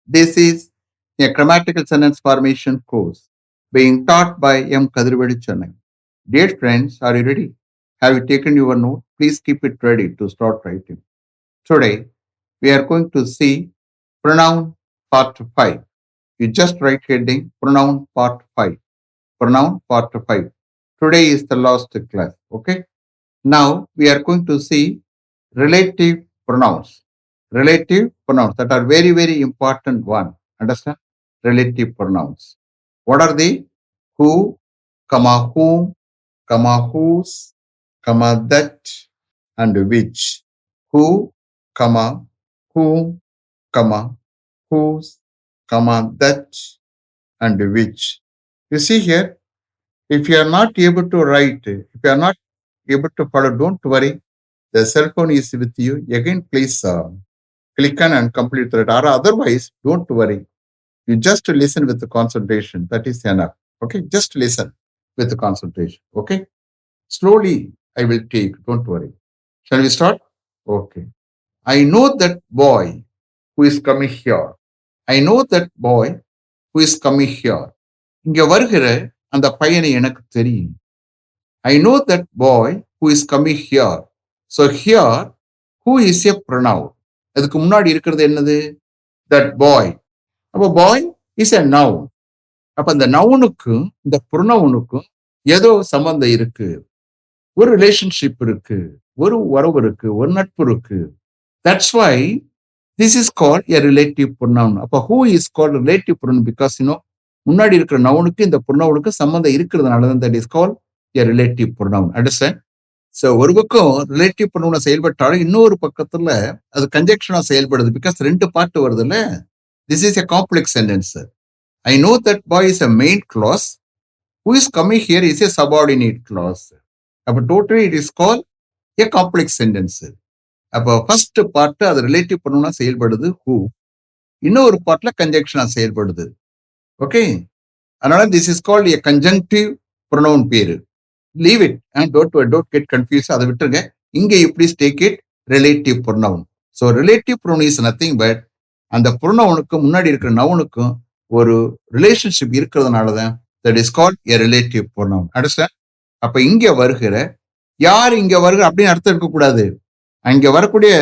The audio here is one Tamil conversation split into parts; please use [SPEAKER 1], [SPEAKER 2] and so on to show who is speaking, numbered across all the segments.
[SPEAKER 1] This is a grammatical sentence formation course being taught by M Kathirvelu Chennai. Dear friends, are you ready? Have you taken your note? Please keep it ready to start writing. Today, we are going to see pronoun part 5. You just write heading pronoun part 5. Pronoun part 5. Today is the last class. Okay. Now we are going to see relative pronouns. Relative pronouns that are very, very important one. Understand? Relative pronouns. What are they? Who, comma whom, comma whose, comma that, and which. Who, comma whom, comma whose, comma that, and which. You see here, if you are not able to write, if you are not able to follow, don't worry. The cell phone is with you. Again, please click on and complete that. Or otherwise, don't worry. You just listen with the concentration. That is enough. Okay, just listen with the concentration. Okay, slowly I will take. Don't worry. Shall we start? Okay. I know that boy who is coming here. I know that boy who is coming here. இங்க வருகிற அந்த பையனை எனக்கு தெரியும். I know that boy who is coming here. So here, who is a pronoun? அதுக்கு முன்னாடி இருக்கிறது என்னது? That boy. அப்போ boy is a noun. அப்ப அந்த நவுனுக்கும் இந்த ப்ரொனவுனுக்கும் ஏதோ சம்பந்தம் இருக்கு, ஒரு ரிலேஷன்ஷிப் இருக்கு, ஒரு உறவு இருக்கு, ஒரு நட்பு இருக்கு. That's why this is called a relative pronoun. அப்ப who is called relative pronoun because முன்னாடி இருக்கிற நவுனுக்கு இந்த ப்ரொனவுனுக்கு சம்பந்தம் இருக்கிறதுனால தான் that is called a relative pronoun. Understand? So ஒரு பக்கம் ரிலேட்டிவ் ப்ரொனவுனா செயல்பட்டாலும் இன்னொரு பக்கத்துல அது கன்ஜெக்ஷனா செயல்படுது பிகாஸ் ரெண்டு பார்ட் வருதுல்ல. This is a complex sentence. I know that boy is a main clause, who is coming here is a subordinate clause. அப்போ totally it is call a complex sentence. அப்போ ஃபர்ஸ்ட் பார்ட் அது ரிலேட்டிவ் ப்ரொனவுனா செயல்படுது ஹூ, இன்னொரு பார்ட்ல கன்ஜெக்ஷனா செயல்படுது. ஓகே, அதனால this is called a conjunctive pronoun பேரு. Leave it and don't get confuse. அதை விட்டுருங்க. இங்கே you please take it relative pronoun. So relative pronoun is nothing but அந்த ப்ரொனவுனுக்கும் முன்னாடி இருக்கிற நவுனுக்கும் ஒரு ரிலேஷன்ஷிப் இருக்கிறதுனால தான் that is called a relative pronoun. Understand? அப்ப இங்க வருகிற யார் இங்க வருகிற அப்படின்னு அர்த்தம் இருக்கக்கூடாது. அங்க வரக்கூடிய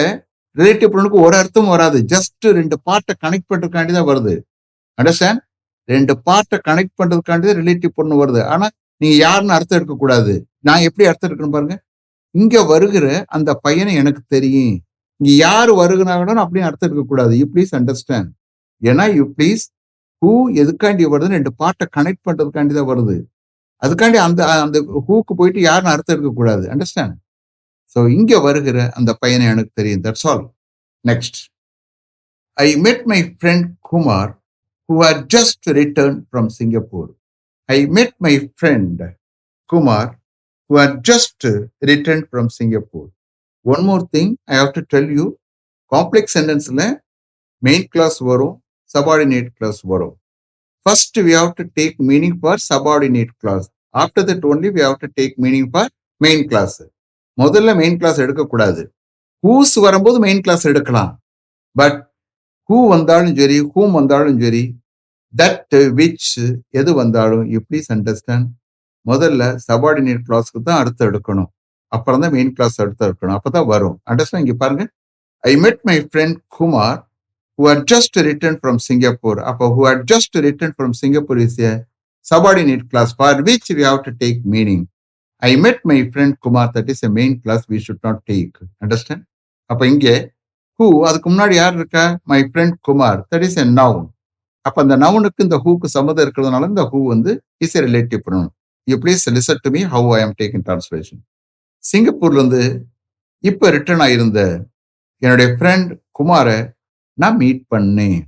[SPEAKER 1] ரிலேட்டிவ் ப்ரொனவுனுக்கு ஒரு அர்த்தமும் வராது. ஜஸ்ட் ரெண்டு பார்ட்டை கனெக்ட் பண்றதுக்காண்டி தான் வருது. அண்டர்ஸ்டாண்ட்? ரெண்டு பார்ட்டை கனெக்ட் பண்றதுக்காண்டி தான் ரிலேட்டிவ் ப்ரொனவுன் வருது. ஆனா நீங்க யாருன்னு அர்த்தம் இருக்கக்கூடாது. நான் எப்படி அர்த்தம் இருக்கணும் பாருங்க. இங்க வருகிற அந்த பையனை எனக்கு தெரியும். இங்க யாரு வருகிறாங்கன்னு அப்படின்னு அர்த்தம் இருக்கக்கூடாது. You please understand. ஏன்னா யூ ப்ளீஸ் ஹூ எதுக்காண்டி வருதுன்னு ரெண்டு பார்ட்டை கனெக்ட் பண்றதுக்காண்டி தான் வருது. அதுக்காண்டி அந்த அந்த ஹூக்கு போயிட்டு யாருன்னு அர்த்தம் இருக்கக்கூடாது. அண்டர்ஸ்டாண்ட்? ஸோ இங்க வருகிற அந்த பையனை எனக்கு தெரியும். That's all. Next, I met my friend Kumar who had just returned from Singapore. I met my friend Kumar who had just returned from Singapore. One more thing I have to tell you, complex sentence la main class varum, subordinate class varum. First we have to take meaning for subordinate class. After that only we have to take meaning for main class. முதல்ல main class எடுக்க கூடாது. whose வரும்போது main class எடுக்கலாம். பட் who வந்தாலும் சரி, whom வந்தாலும் சரி, தட் விச் எது வந்தாலும் யூ ப்ளீஸ் அண்டர்ஸ்டாண்ட், முதல்ல சபார்டினேட் கிளாஸ்க்கு தான் அடுத்து எடுக்கணும். அப்புறம் தான் மெயின் கிளாஸ் அடுத்து எடுக்கணும். அப்பதான் வரும். அண்டர்ஸ்டாண்ட்? இங்க பாருங்க, I met my friend Kumar who had just returned from Singapore. அப்போ who had just returned from Singapore is a subordinate class for which we have to take meaning. I met my friend Kumar, that is a main class we should not take. Understand? அப்ப இங்கே who, அதுக்கு முன்னாடி யார் இருக்கா? my friend Kumar, that is a noun. அப்ப அந்த நவுனுக்கு இந்த ஹூக்கு சம்மதம் இருக்கிறதுனால இந்த ஹூ வந்து is a relative pronoun. You please listen to me have ஐ ஆம் டேக்கிங் டிரான்ஸ்லேஷன். சிங்கப்பூர்ல இருந்து இப்ப ரிட்டர்ன் ஆயிருந்த என்னுடைய ஃப்ரெண்ட் குமாரை நான் மீட் பண்ணேன்.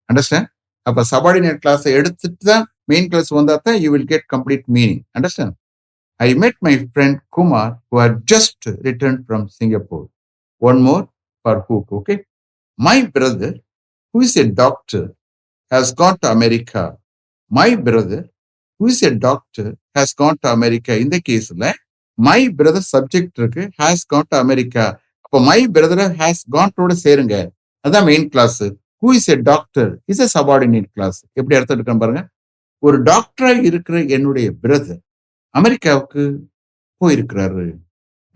[SPEAKER 1] அண்டர்ஸ்டாண்ட்? அப்ப சபார்டினேட் கிளாஸை எடுத்துட்டு தான் மெயின் கிளாஸ் வந்தா தான் you will get complete meaning. Understand? I met my friend Kumar who had just returned from Singapore. One more for hook. Okay, my brother who is a doctor has gone to America. My brother who is a doctor has gone to America. இந்த கேஸ்ல my brother சப்ஜெக்ட் இருக்கு, has gone to America. அப்போ my brother has gone to சேருங்க, அதான் main clause. Who is a doctor is a subordinate class. எப்படி அர்த்தம் எடுக்கிறேன் பாருங்க. ஒரு டாக்டரா இருக்கிற என்னுடைய பிரதர் அமெரிக்காவுக்கு போயிருக்கிறாரு.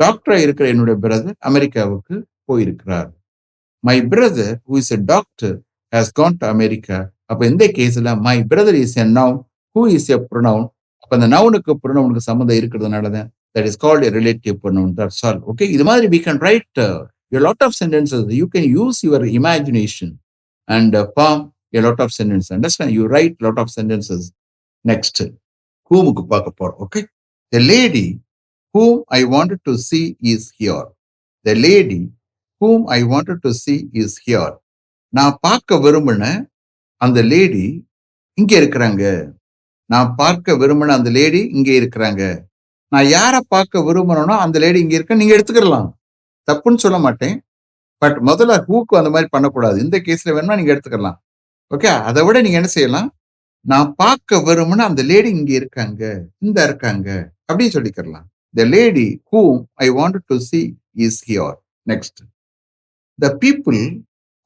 [SPEAKER 1] டாக்டரா இருக்கிற என்னுடைய பிரதர் அமெரிக்காவுக்கு போயிருக்கிறார். My brother who is a doctor has Khan to America. அப்ப இந்த கேஸ்ல my brother is a noun, who is a pronoun. அப்ப அந்த நவுனுக்கு ப்ரொனவுனுக்கு சம்மந்தம் இருக்கிறதுனாலதான் that is called a relative pronoun. That's all. Okay, இது மாதிரி we can write a lot of sentences. You can use your imagination and form a lot of sentences. Understand? You write a lot of sentences. Next, whomக்கு பார்க்க போறோம். Okay, the lady whom I wanted to see is here. The lady whom I wanted to see is here. நான் பார்க்க விரும்பின அந்த லேடி இங்க இருக்கிறாங்க. நான் பார்க்க விரும்பின அந்த லேடி இங்க இருக்கிறாங்க. நான் யாரை பார்க்க விரும்பணும்னா அந்த லேடி இங்க இருக்க நீங்க எடுத்துக்கலாம். தப்புன்னு சொல்ல மாட்டேன். பட் முதல்ல ஹூக்கு அந்த மாதிரி பண்ணக்கூடாது. இந்த கேஸ்ல வேணும்னா நீங்க எடுத்துக்கலாம். ஓகே, அதை விட நீங்க என்ன செய்யலாம், நான் பார்க்க விரும்பின அந்த லேடி இங்க இருக்காங்க, இந்த இருக்காங்க அப்படின்னு சொல்லிக்கலாம். The lady whom I wanted to see is here. Next, the people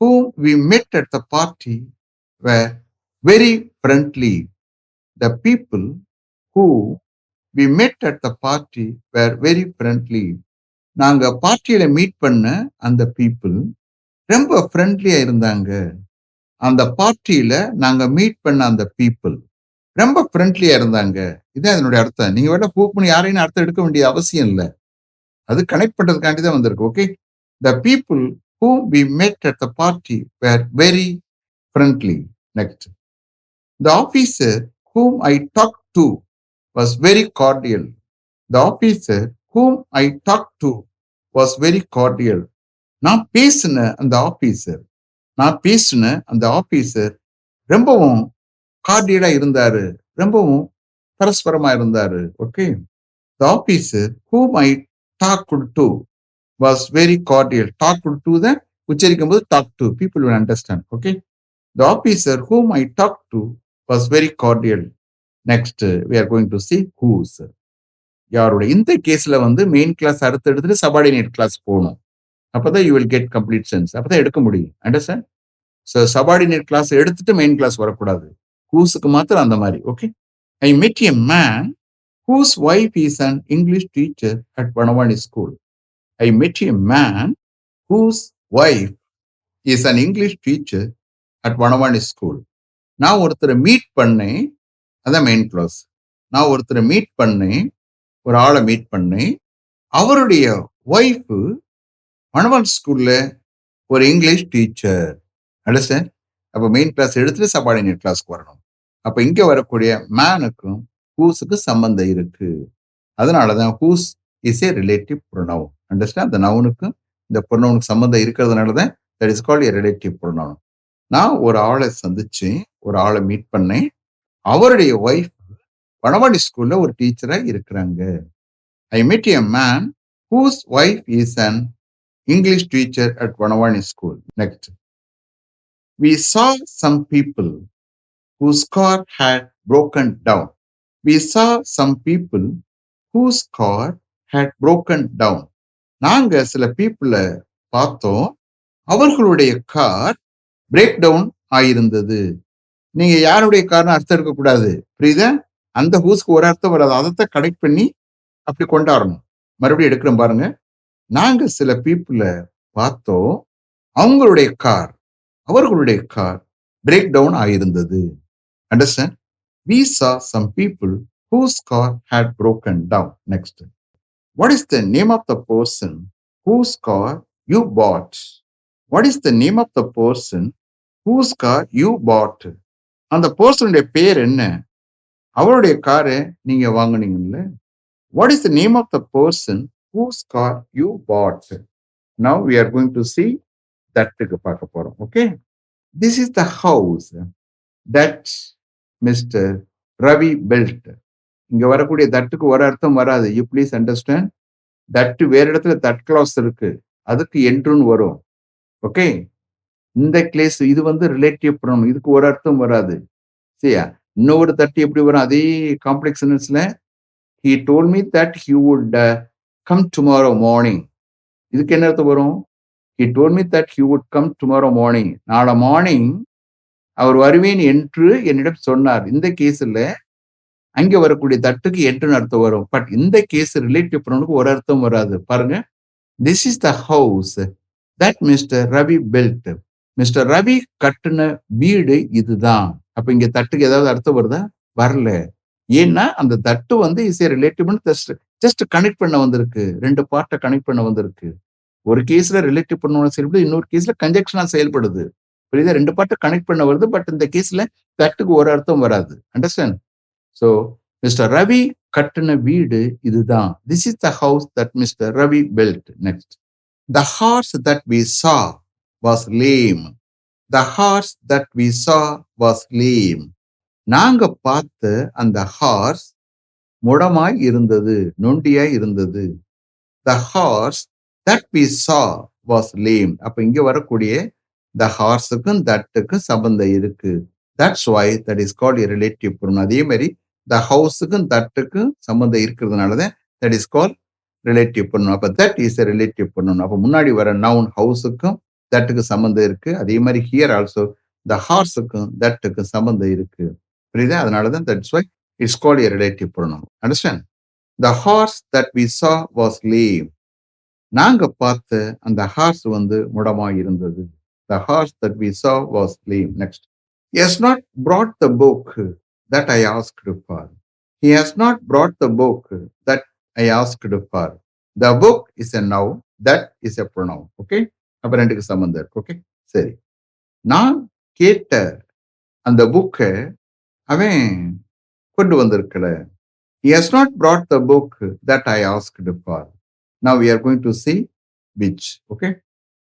[SPEAKER 1] whom we met at the party were very friendly. The people who we met at the party were very friendly. நாங்க பார்ட்டியில மீட் பண்ண அந்த பீப்புள் ரொம்ப ஃப்ரெண்ட்லியா இருந்தாங்க. அந்த பார்ட்டியில நாங்க மீட் பண்ண அந்த பீப்புள் ரொம்ப ஃப்ரெண்ட்லியா இருந்தாங்க. இதான் அதனுடைய அர்த்தம். நீங்க வேணா பூக் பண்ணி யாரையும் அர்த்தம் எடுக்க வேண்டிய அவசியம் இல்லை. அது கனெக்ட் பண்றதுக்காண்டி தான் வந்திருக்கு. Okay, the people whom we met at the party were very friendly. Next, the officer whom I talked to was very cordial. The officer whom I talked to was very cordial. நான் பேசின அந்த ஆபீசர் ரொம்பவும் கார்டியலா இருந்தாரு, ரொம்பவும் பரஸ்பரமா இருந்தாரு. Okay, the officer whom I talked to was very cordial. talked to தான் உச்சரிக்கும் போது talk to, people will understand. Okay, the officer whom I talked to was very cordial. Next, we are going to see whose. யாருடைய இந்த கேஸ்ல மெயின் கிளாஸ் அடுத்து எடுத்துட்டு சபார்டினேட் கிளாஸ் போகணும். அப்பதான் you will get complete sense. அப்பதான் எடுக்க முடியும். அண்டர்ஸ்டாண்ட்? ஸோ சபார்டினேட் கிளாஸ் எடுத்துட்டு மெயின் கிளாஸ் வரக்கூடாது. ஹூஸுக்கு மாத்திரம் அந்த மாதிரி. ஓகே, ஐ மெட் a man whose wife is an English teacher at Panavani school. I met a man whose wife is an English teacher at Panavani school. நான் ஒருத்தரை மீட் பண்ணேன், அதான் மெயின் கிளாஸ். நான் ஒருத்தரை மீட் பண்ணேன், ஒரு ஆளை மீட் பண்ணேன், அவருடைய ஒய்ஃபு மணவாள் ஸ்கூல்ல ஒரு இங்கிலீஷ் டீச்சர். அண்டர்ஸ்டாண்ட்? அப்போ மெயின் கிளாஸ் எடுத்துட்டு சபார்டினேட் கிளாஸ்க்கு வரணும். அப்போ இங்க வரக்கூடிய மேனுக்கும் ஹூஸுக்கு சம்பந்தம் இருக்கு. அதனாலதான் whose is a relative pronoun. Understand? அந்த நவுனுக்கும் இந்த ப்ரொனவுனுக்கு சம்பந்தம் இருக்கிறதுனாலதான் that is called a relative pronoun. நான் ஒரு ஆளை சந்திச்சேன், ஒரு ஆளை மீட் பண்ணேன், அவருடைய ஒய்ஃப் வனவாடி ஸ்கூல்ல ஒரு டீச்சரா இருக்கிறாங்க. ஐ மெட் a man whose wife is an English teacher at Vanavani school. Next, we saw some people whose car had broken down. We saw some people whose car had broken down. நாங்க சில பீப்புளை பார்த்தோம், அவர்களுடைய கார் பிரேக் டவுன் ஆயிருந்தது. நீங்க யாருடைய கார்னு அர்த்தம் இருக்கக்கூடாது. புரியுதா? அந்த ஹூஸ்க்கு ஒரு அர்த்தம் வராது. அதைத்தான் கனெக்ட் பண்ணி அப்படி கொண்டாடணும். மறுபடியும் எடுக்கிறோம் பாருங்க. நாங்க சில பீப்புளை பார்த்தோம், அவர்களுடைய கார் பிரேக் டவுன் ஆயிருந்தது. Understand? We saw some people whose car had broken down. Next, what is the name of the person whose car you bought? What is the name of the person whose car you bought? அந்த பர்சனுடைய பேர் என்ன? அவருடைய காரை நீங்க வாங்குனீங்கல்ல. What is the name of the person whose car you bought? Now we are going to see that-க்கு பார்க்க போறோம். Okay, this is the house that Mr. Ravi built. இங்க வரக்கூடிய தட்டுக்கு ஒரு அர்த்தம் வராது. You please understand. தட்டு வேற இடத்துல தட் கிளாஸ் இருக்கு, அதுக்கு என்றுன்னு வரும். ஓகே, இந்த கிளேஸ் இது ரிலேட்டிவ் ப்ரொனவுன், இதுக்கு ஒரு அர்த்தம் வராது. சரியா? இன்னொரு தட்டு எப்படி வரும்? அதே complex சென்டென்ஸ்ல he told me that he would come tomorrow morning. இதுக்கு என்ன அர்த்தம் வரும்? He told me that he would come tomorrow morning. நாளை மார்னிங் அவர் வருவேன் என்று என்னிடம் சொன்னார். இந்த கேஸ்ல அங்க வரக்கூடிய தட்டுக்கு என்றுன்னு அர்த்தம் வரும். பட் இந்த கேஸ் ரிலேட்டிவ் ப்ரொனவுனுக்கு ஒரு அர்த்தம் வராது. பாருங்க. This is the house that Mr. Ravi built. Mister Ravi கட்டுன வீடு இதுதான். அப்ப இங்க தட்டுக்கு ஏதாவது அர்த்தம் வருதா? வரல. ஏன்னா அந்த தட்டு வந்து is a relative just connect பண்ண வந்திருக்கு. ரெண்டு பார்ட்டை கனெக்ட் பண்ண வந்திருக்கு. ஒரு கேஸ்ல ரிலேட்டிவ் ப்ரொனவுன் செயல்படுது, இன்னொரு கேஸ்ல கன்ஜெக்ஷனா செயல்படுது. புரியுதா? ரெண்டு பார்ட்டை கனெக்ட் பண்ண வருது. பட் இந்த கேஸ்ல தட்டுக்கு ஒரு அர்த்தம் வராது. அண்டர்ஸ்டாண்ட்? ஸோ மிஸ்டர் ரவி கட்டின வீடு இதுதான். This is the house that mister Ravi built. Next, the horse that we saw was lame. The horse that we saw was lame. நாங்க பார்த்த அந்த ஹார்ஸ் முடமாய் இருந்தது, நொண்டியாய் இருந்தது. The horse that we saw was lame. அப்ப இங்க வரக்கூடிய த ஹார்ஸுக்கும் தட்டுக்கும் சம்பந்தம் இருக்கு. That's why that is called a relative pronoun. அதே மாதிரி த ஹவுஸுக்கும் தட்டுக்கும் சம்பந்தம் இருக்கிறதுனாலதான் that is called relative pronoun. அப்ப that is a relative pronoun. அப்ப முன்னாடி வர நவுன் ஹவுஸுக்கும் தட்டுக்கு சம்பந்தம் இருக்கு. அதே மாதிரி ஹியர் ஆல்சோ த ஹார்ஸுக்கும் தட்டுக்கும் சம்பந்தம் இருக்கு. புரியுதா? அதனாலதான் that's why it's called a relative pronoun. Understand? The horse that we saw was lame. நாங்க பார்த்த அந்த ஹார்ஸ் வந்து முடமாய் இருந்தது. The horse that we saw was lame. Next. He has not brought the book that I asked for. He has not brought the book that I asked for. The book is a noun. That is a pronoun. Okay? அப்ப ரெண்டுக்கு சம்பந்தம் இருக்கு. ஓகே, சரி. நான் கேட்ட அந்த புக்கை அவன் கொண்டு வந்திருக்கல. He has not brought the book that I asked for. Now we are going to see which. Okay?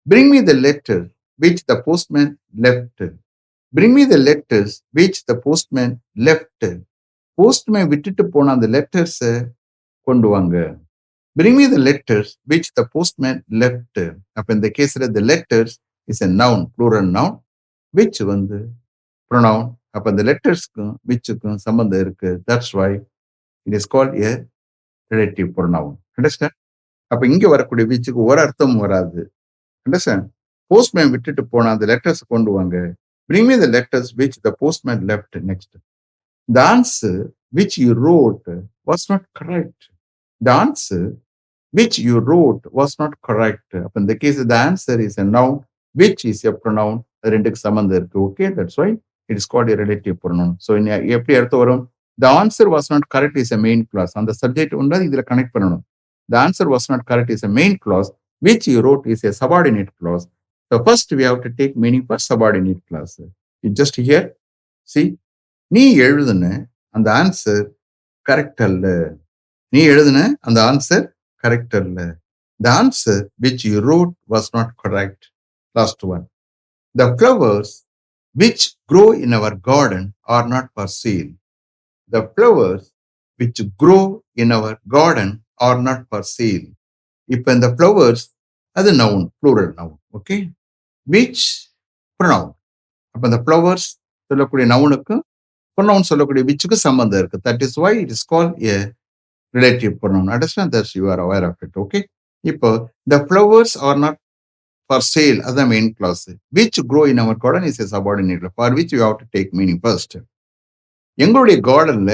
[SPEAKER 1] Bring me the letter which the postman left. Bring me the letters which the postman left. Postman விட்டுட்டு போன அந்த லெட்டர்ஸ் கொண்டு வாங்க. Bring me the letters which the postman left. அப்ப இந்த கேஸ்ல the letters is a noun, plural noun, which வந்து pronoun. அப்ப இந்த லெட்டர்ஸ்க்கும் whichக்கும் சம்பந்தம் இருக்கு. That's why it is called a relative pronoun. Understand? அப்ப இங்க வரக்கூடிய whichக்கு ஒரு அர்த்தம் வராது. Understand? Postman விட்டுட்டு போன அந்த லெட்டர்ஸ் கொண்டு வாங்க. Bring me the letters which the postman left. Next. The answer which you wrote was not correct. The answer which you wrote was not correct. அப்ப இந்த case the answer is a noun, which is a pronoun. ரெண்டுக்கு சம்பந்தம் இருக்கு. Okay, that's why it is called a relative pronoun. So எப்படி அர்த்தம் வரும்? The answer was not correct is a main clause. அந்த சப்ஜெக்ட் ஒன்றா இதுல கனெக்ட் பண்ணணும். The answer was not correct is a main clause. Which you wrote is a subordinate clause. So first we have to take meaning for subordinate clause. You just here, see, நீ எழுதுன அந்த ஆன்சர் கரெக்ட் அல்ல. நீ எழுதுன அந்த ஆன்சர் கரெக்ட் அல்ல. The answer which you wrote was not correct. Last one. The flowers which grow in our garden are not for sale. The flowers which grow in our garden are not for sale. இப்ப இந்த flowers அது noun, plural noun. Okay? Which pronoun. அப்ப இந்த flowers சொல்லக்கூடிய நவுனுக்கும் pronoun சொல்லக்கூடிய whichக்கு சம்பந்தம் இருக்கு. That is why it is called a relative pronoun. Understand that you are aware of it. Okay? இப்போ the flowers are not for sale as the main clause. Which grow in our garden is a subordinate for which you have to take meaning first. எங்களுடைய கார்டன்ல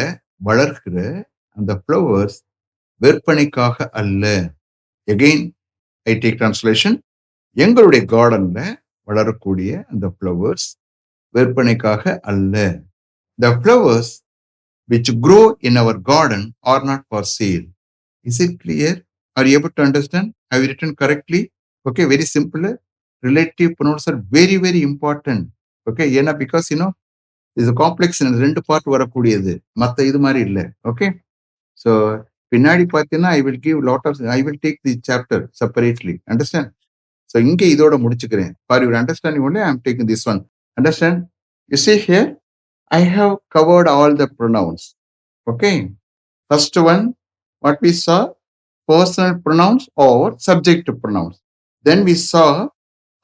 [SPEAKER 1] வளர்க்கிற அந்த flowers விற்பனைக்காக அல்ல. Again, I take translation. எங்களுடைய கார்டன்ல வளரக்கூடிய அந்த flowers விற்பனைக்காக அல்ல. The flowers which grow in our garden are not for sale. Is it clear? Are you able to understand? Have you written correctly? Okay, very simple. Relative pronouns are very, very important. Okay, ஏன்னா because இது காம்ப்ளெக்ஸ் ரெண்டு பார்ட் வரக்கூடியது. மத்த இது மாதிரி இல்லை. ஓகே, ஸோ பின்னாடி பார்த்தீங்கன்னா I will take the chapter separately. Understand? So இங்கே இதோட முடிச்சுக்கிறேன். For your understanding only I am taking this one. Understand? You see here, I have covered all the pronouns. Okay. First one, what we saw, personal pronouns or subjective pronouns. Then we saw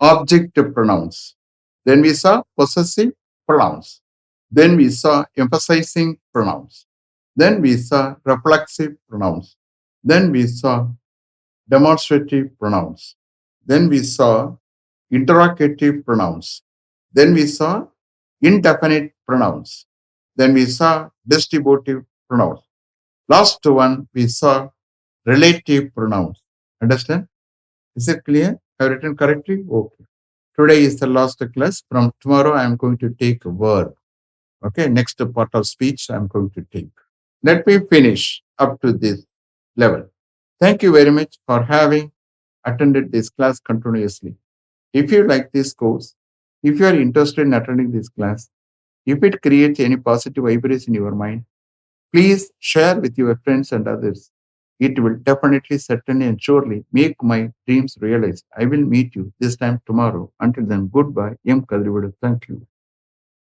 [SPEAKER 1] objective pronouns. Then we saw possessive pronouns. Then we saw emphasizing pronouns. Then we saw reflexive pronouns. Then we saw demonstrative pronouns. Then we saw interrogative pronouns. Then we saw indefinite pronouns. Then we saw distributive pronouns. Last one, we saw relative pronouns. Understand? Is it clear? Have I written correctly? Okay. Today is the last class. From tomorrow, I am going to take a verb. Okay. Next part of speech, I am going to take. Let me finish up to this level. Thank you very much for having attended this class continuously. If you like this course, if you are interested in attending this class, if it creates any positive vibration in your mind, please share with your friends and others. It will definitely, certainly, and surely make my dreams realized. I will meet you this time tomorrow. Until then, goodbye. M Kathirvelu. Thank you.